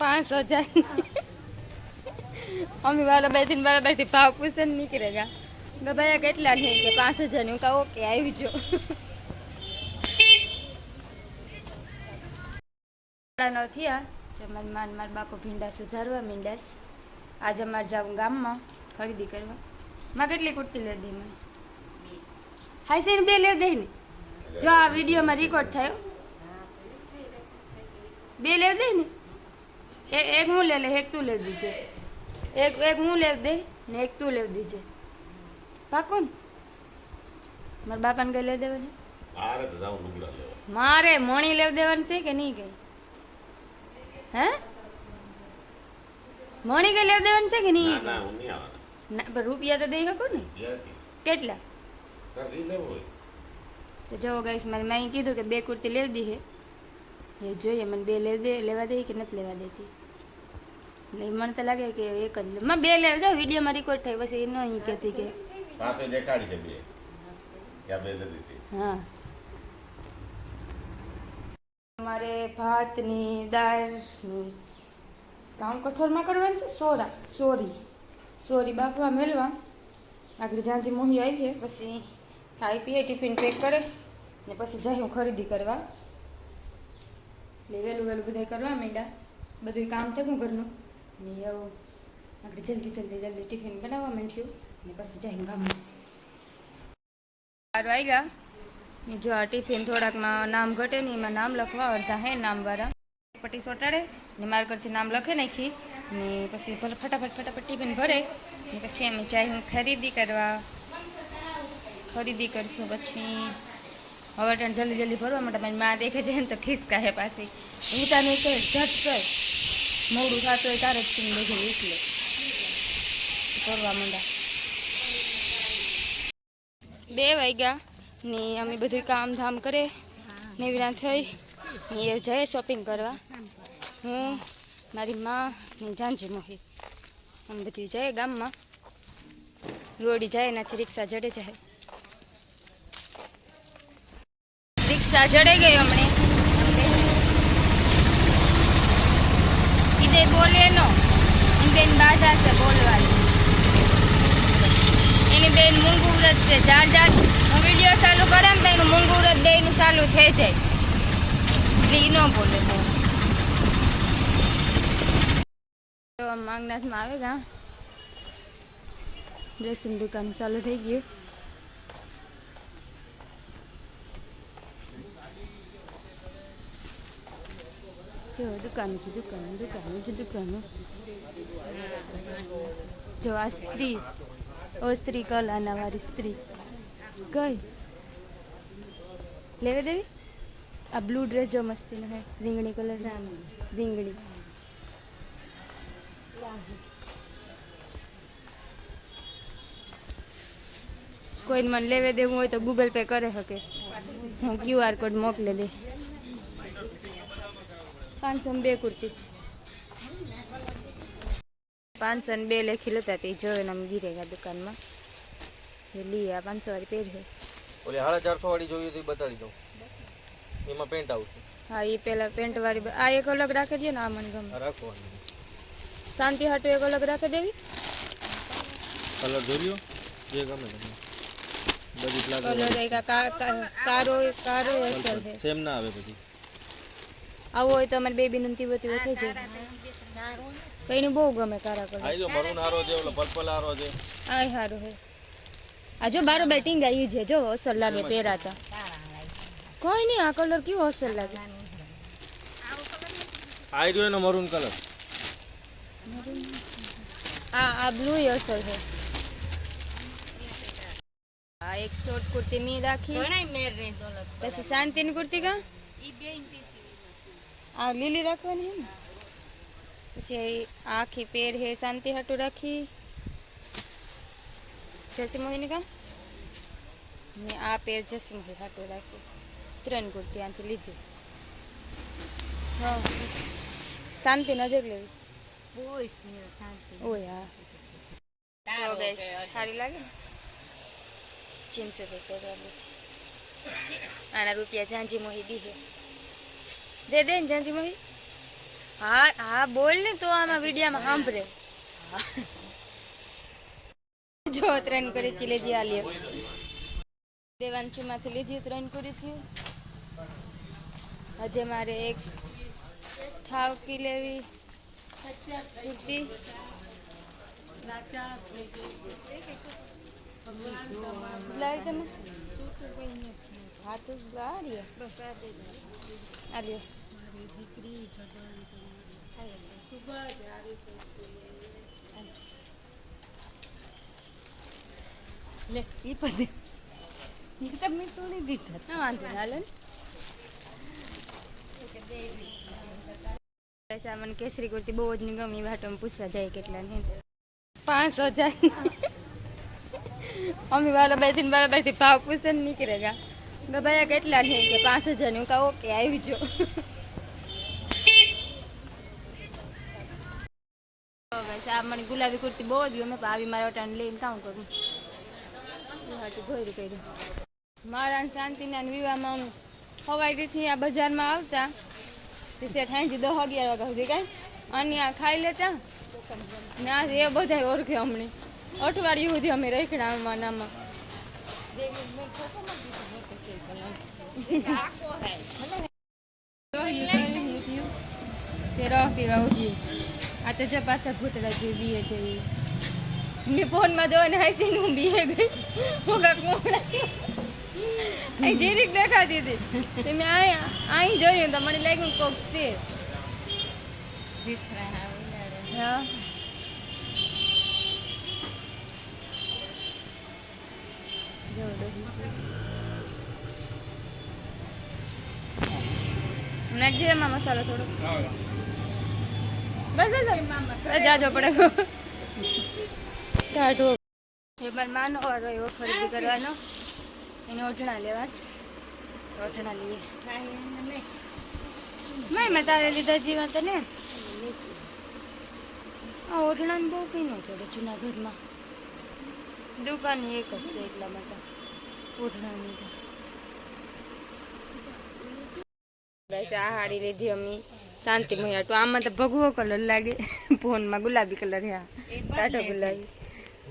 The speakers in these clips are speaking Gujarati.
5,000 अम्मी वाला बैठी भाव पूछे निकलेगा भैया કેટલા છે કે 5,000 નું કા ઓકે આવી જો ન થયા જમન માન માર બાપો ભીંડા સુધારવા મીંડાસ આજ અમાર જાવું ગામમાં ખરીદી કરવા માં કેટલી કુર્તી લે દે મને હાઈ સીન બે લે દે ને જો આ વિડિયોમાં રેકોર્ડ થયો બે લે દે ને એક હું ले ले एक तू ले दीजिए एक હું ले दे ने एक तू ले दीजिए પાકોન મારા બાપાને કઈ લેવ દેવાનું મારે તો જાવ લુગડા લેવા મારે મોણી લેવ દેવાનું છે કે નહીં કઈ હે મોણી કઈ લેવ દેવાનું છે કે નહીં ના હું નહીં આવવાના ના પણ રૂપિયા તો દઈ શકો ને કેટલા કરી લેવો તો જો ગાઈસ મારી માઈ કીધું કે 2 કુર્તી લેવ દી હે એ જોઈએ મને 2 લેવા દે કે નથી લેવા દેતી એટલે મને તો લાગે કે એક જ લે માં 2 લેવ જાવ વિડિયોમાં રેકોર્ડ થાય પછી એ ન અહીં કહેતી કે પાસે દેખાડી દે બે યા બે લઈ દીધી હા અમારે ભાતની દાળની કામ કઠોળમાં કરવાનું છે સોરી બાફવા મેલવા આગળ જાંજી મોહી આવી છે પછી ખાઈ પીએ ટિફિન પેક કરે ને પછી જાય હું ખરીદી કરવા એટલે વહેલું બધું કરવા માંડ્યા બધું કામ થયું ઘરનું ને એવું આગળ જલ્દી ટિફિન બનાવવા માંડ્યું ને પછી જાય ગામમાં સારું આવી ગયા જો આ ટિફિન થોડાકમાં નામ ઘટે ને એમાં નામ લખવા અડધા હે નામવાળા પટ્ટી ચોટાડે ને મારા કરથી નામ લખે નાખી ને પછી ભલે ફટાફટ ટિફિન ભરે ને પછી અમે જાય હું ખરીદી કરશું પછી હવે જલ્દી ભરવા માટે મારી માં દેખે છે ને તો ખિસકા હે પાછી ઉતાને કહે ઝટ કર મોડું થતું હોય તારે જ ટીમ દેખે એટલે ભરવા માંડા 2 વાગ્યા ને અમે બધું કામ ધામ કરે નેવરા થઈ ને એ જાય શોપિંગ કરવા હું મારી માં ને જાંજી મોહી અમે બધું જાય ગામમાં રોડી જાય એનાથી રિક્ષા જડે જાય રિક્ષા જડે ગઈ હમણે ઈદે બોલે નો એની બેન બાધા છે બોલવાની એની બેન મૂંગું વ્રત છે જાર હું વિડીયો ચાલુ કરે ને તો એનું મૂંગું વ્રત દેનું ચાલુ થઈ જાય એટલે ઈ ન બોલે બહુ માંગનાથમાં આવે ગા ડ્રેસની દુકાન ચાલુ થઈ ગયું જો દુકાન જો આ સ્ત્રી કલાના વાળી સ્ત્રી કઈ લેવે દેવી આ બ્લુ ડ્રેસ જો મસ્તી નો હે રીંગણી કલર રીંગણી કોઈને મને લેવે દેવું હોય તો ગૂગલ પે કરે શકે હું QR કોડ મોકલે દે 500 में 2 कुर्ती 500 में 2 लेखी लेता थी जो हम गिरेगा दुकान में ये लिया 500 वाली पेड़ है ओले 450 वाली જોઈએ તો બતાડી દઉં એમાં પેન્ટ આવશે હા એ પેલા પેન્ટ વાળી આ એક અલગ રાખી દે ને આ મને ગમે રાખવાનું શાંતિ હાટુ એક અલગ રાખી દેવી કલર જોઈ લો જે ગમે તમને બધી પ્લાઝો કલર એક કારો અસર છે સેમ ના આવે બધી આવો હોય તો અમારી બેબી નું તીવો થઈ જાય કઈનું બહુ ગમે કારા કલર આઈ જો મરૂન હારો છે ઓલો પર્પલ હારો છે આ હારો હે આ જો બારો બેટિંગ આવી છે જો અસર લાગે પહેરાતા કોઈ નહીં આ કલર કેવો અસર લાગે આઈ જો એનો મરૂન કલર આ બ્લુ અસર છે આ એક શોર્ટ કુર્તી મી રાખી પછી શાંતિની કુર્તી કા આ લીલી રાખવાની હે ને પછી આખી પેર હે શાંતિ હાટુ રાખી જસી મોહિની કા ને આ પેર જસી મોહી હાટુ રાખી 3 કુર્તી આંથી લીધી હા શાંતિ નજર લેવી ઓય શાંતિ ઓય હા તો ગાઈસ સારી લાગે ને 300 રૂપિયા આના રૂપિયા જાંજી મોહી દી હે दे दे जांजी मोही હા હા બોલ ને તો આમાં વિડીયામાં સાંભળે જો 3 કરી હતી લેજી આલ્યો દેવાંશી માંથી લીધી 3 કરી હતી આજે મારે એક ઠાવકી લેવી કુર્તી લાય તને હા તો આલ્યો બસ આલ્યો લે ઈ પદે ઈ તો મેં તોડી દીધા ના વાંધો ના લે પૈસા મને કેસરી કુર્તી બહુ જ નહીં ગમી વાટો પૂછવા જાય કેટલા ને 5000 અમે વાલાબાઈ થી ભાવ પૂછે ને નીકળેગા ભાઈ કેટલા નહીં કે 5000 હું કહું ઓકે આવી જો આ મને ગુલાબી કુર્તી બહુ જ ગમે આવી મારા ટાઈમ લઈને કામ કરું ઘોરું કર્યું મારા શાંતિના વિવાહમાં હવાઈથી આ બજારમાં આવતા તે શેઠ 10-11 વાગ્યા સુધી કાંઈ અને આ ખાઈ લેતા ના એ બધા ઓળખે અમને અઠવાડિયું સુધી અમે રખડામાં નામાં તે રહ પીવા ઉઠ્યું આ તો જે પાછા ભૂતડા જે બીએ છે મેં ફોનમાં જોઈને હાઈસીને હું બીએ ગઈ હું કાંક મોડા અહીં જે રીત દેખાતી હતી તે મેં અહીં જોયું તો મને લાગ્યું કોક છે હા નાખજે એમાં મસાલો થોડો બસ જાજો પડે કાઢો એ મારે માનો વાળો એવો ખરીદી કરવાનો એને ઓઢણા લેવા ઓઢણા લઈએ મેં તારે લીધા જીવા તને આ ઓઢણા બહુ કઈ ન ચડે જુનાગઢમાં દુકાન એક જ છે એટલા માટે ઓઢણાની આ હાડી લીધી અમે શાંતિ મહિયા તો આમાં તો ભગવો કલર લાગે ફોનમાં ગુલાબી કલર હા ટાટો ગુલાબી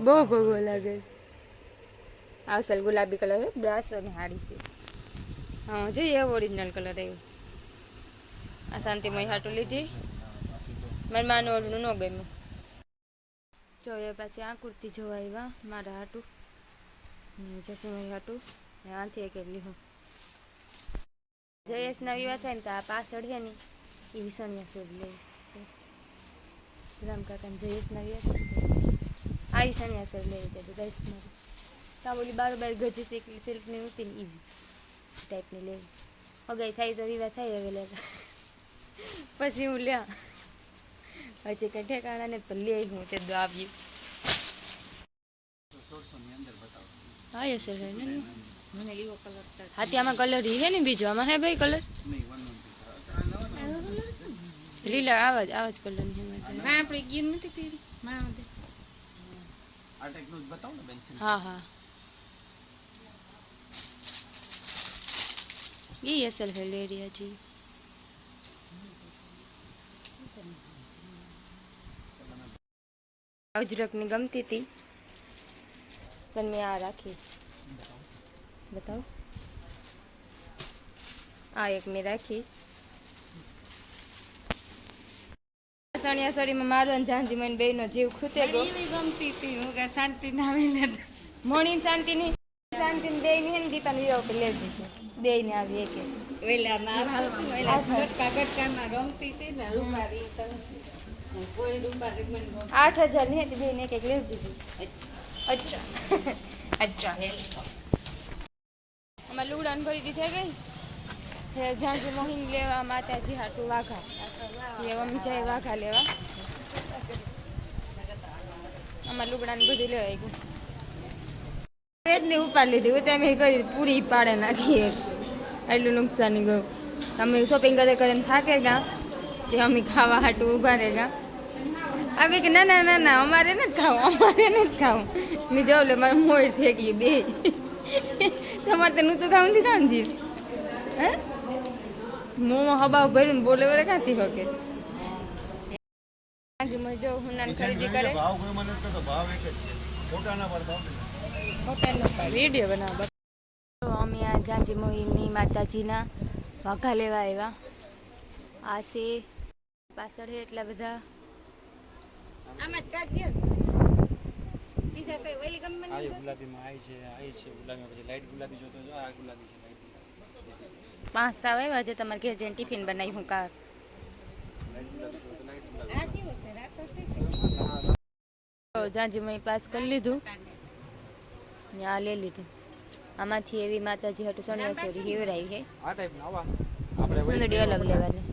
બહુ ભગવો લાગે આવસલ ગુલાબી કલર બ્રાસ અને હાડી છે હા જોઈએ ઓરિજિનલ કલર એવું આ શાંતિમય હાટું લીધી મારે માનું ઓઢણું ન ગમ્યું જોઈએ પાછી આ કુર્તી જોવા આવ્યા મારા હાટું જસુમય હાટું આથી એક લીધું જયેશના વિવાહ થાય ને તો આ પાછળ છે ને એ વિસણિયા સોડ લે રામ કાકાને જયેશના વિવાહ થાય આ વિસણિયા સોડ લે તો જયેશ મારે તા બોલી બારોબાર ગજી સિલ્કની ઉતી ને એવી ટાઈપની લેવી અગાઈ થાય તો વિવાહ થાય હવે લેવા પછી હું લ્યા હજી કંઈ ઠેકાણા ને તો લે હું તે દો આવ્યું હા યસ સર ને મને લીવો કલર હા આમાં કલર છે ને બીજો આમાં હે ભાઈ કલર લીલા આવા જ કલર ની હા આપણે ગીર નથી પીરી માણા દે આ ટેકનો બતાવો ને બેન હા હા ये असल है लेरिया जी अजरक ने गमती थी पर मैं आ राखी बताओ आ एक में राखी सणिया सड़ी में मारो जानजी मन बेनो जीव खूते गो गमती थी હું કે શાંતિ ના આવી મોણી શાંતિ ની શાંતિ ને બેય ને દીપાને વિયો કે લે દીજે બેય ને આવી એક વેલા માં વેલા ગટકા ગટકા માં રમતી હતી ને રૂપારી તો કોઈ રૂપારી મને 8000 ની હતી બેય ને એક લે દીધી અચ્છા અચ્છા હે અમાર લુગડાન ભરી દીધી ગઈ હે જાંજી મોહિન લેવા માતાજી હાટુ વાઘા એ અમે જાય વાઘા લેવા અમાર લુગડાન બધું લેવા આવી ગયું ને ઉપાડ લીધી તમે કરી પૂરી પાડે નાખી એટલું નુકસાની ગયું અમે શોપિંગ કરીને થાકે ગયા તે અમે ખાવા હાટું ઊભા રહે ગયા હવે કે ના ના ના ના અમારે નથી ખાવું મેં જોઉં લે મારે મોડ થઈ ગયું બે તમારે તો નું તો ખાવું નથી ખાવું જીવ હે મોંમાં હવા ભરીને બોલે વરે ક્યાંથી શકે આજે મેં જો હુનાન ખરીદી કરે ભાવ કોઈ મને તો ભાવ એક જ છે ફોટાના પર ભાવ વિડીયો બનાવવા તો અમે આ જાંજી મોહીની માતાજીના વાઘા લેવા આવ્યા આ છે પાછળ છે એટલા બધા આમાં જ કાઢ દે બીજા કઈ ઓલી કંપની આ ગુલાબીમાં આવી છે ગુલાબીમાં પછી લાઈટ ગુલાબી જોતો જો આ ગુલાબી છે લાઈટ ગુલાબી 5 તાવ આવ્યા છે તમારે ઘેર જઈને ટિફિન બનાવી હું કા લાઈટ ગુલાબી જોતો લાઈટ ગુલાબી આ કેવો છે રાતો છે તો જાંજી મોહી પાસ કરી લીધું આ લઈ લીધું આમાંથી એવી માતાજી હતું સોનિયા હેવરાઈ છે આ ટાઈપના આવા આપણે સુંદરી અલગ લેવાની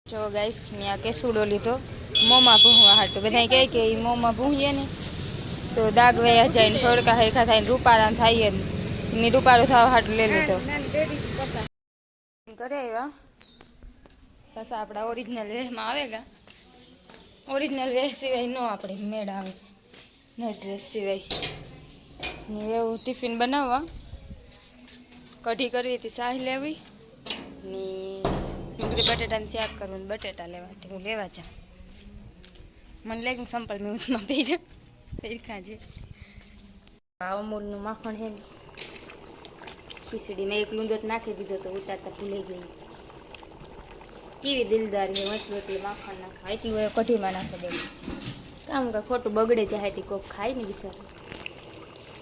જો ગાઈસ મેં આ કેસુડો લીધો મોંમાં ભૂંવા હાટું બધા કહે કે એ મોંમાં ભૂંહીએ ને તો દાગ વયા જાય ને થોડકા હરખા થાય ને રૂપાળા થાય ને મેં રૂપાળો થવા હાટું લઈ લીધો કરે આવ્યા પાછા આપણા ઓરિજિનલ વેમાં આવેગા ઓરિજિનલ વે સિવાય ન આપણે મેળ આવે ને ડ્રેસ સિવાય ને એવું ટિફિન બનાવવા કઢી કરવી હતી શાહી લેવી ને ડુંગળી બટેટાને શાક કરવું ને બટેટા લેવા હું લેવા જાઉં મને લાગ્યું સંપલ મેં ઉતમાં પહેર્યા છે આ અમૂલનું માખણ હે ખીચડીમાં એક લૂંદો નાખી દીધો તો ઉતારતા ભૂલી ગઈ કેવી દિલદાર છે વચલું એટલે માખણ નાખા એટલું એ કઢીમાં નાખી દેવું કામ કાં ખોટું બગડે જાય તે કોક ખાય ને બિચારું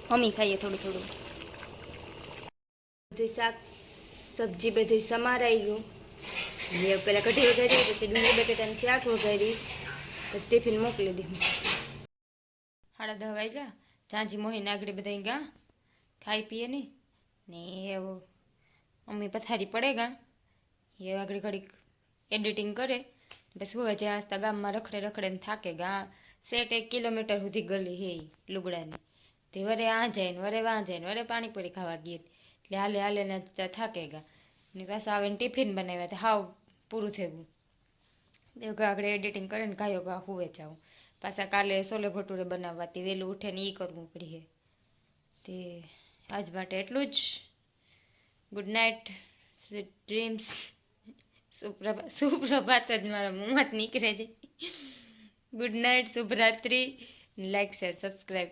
મમ્મી ખાઈએ થોડું થોડું બધું શાક સબ્જી બધું સમારાઈ ગયું એ પહેલાં કઢી વઘારી પછી ડુંગળી બટેટાનું શાક વઘારી પછી ટિફિન મોકલી દીધું 10:30 વાગ્યા જાંજી મોહીને આગળ બધા ગા ખાઈ પીએ નહીં ને એવું મમ્મી પથારી પડે ગા એ આગળ ઘડીક એડિટિંગ કરે પછી હવે જ્યાં હસતા ગામમાં રખડે રખડે ને થાકે ગા સેટ 1 કિલોમીટર સુધી ગલી હે લુગડાની તે વરે આ જાય ને વરે વાં જાય ને વરે પાણીપુરી ખાવા ગઈ એટલે હાલે હાલે ને ત્યાં થાકે ગા ને પાછા આવે ને ટિફિન બનાવ્યા તો હાવ પૂરું થયું તે આગળ એડિટિંગ કરે ને ગાયો ગા હુવે જાઉં પાછા કાલે છોલે ભટુરે બનાવવાથી વહેલું ઉઠે ને એ કરવું પડીએ તે આજ માટે એટલું જ ગુડ નાઇટ સ્વીટ ડ્રીમ્સ સુપ્રભાત જ મારા મોંમાં નીકળે છે ગુડ નાઇટ શુભરાત્રી લાઈક શેર સબસ્ક્રાઈબ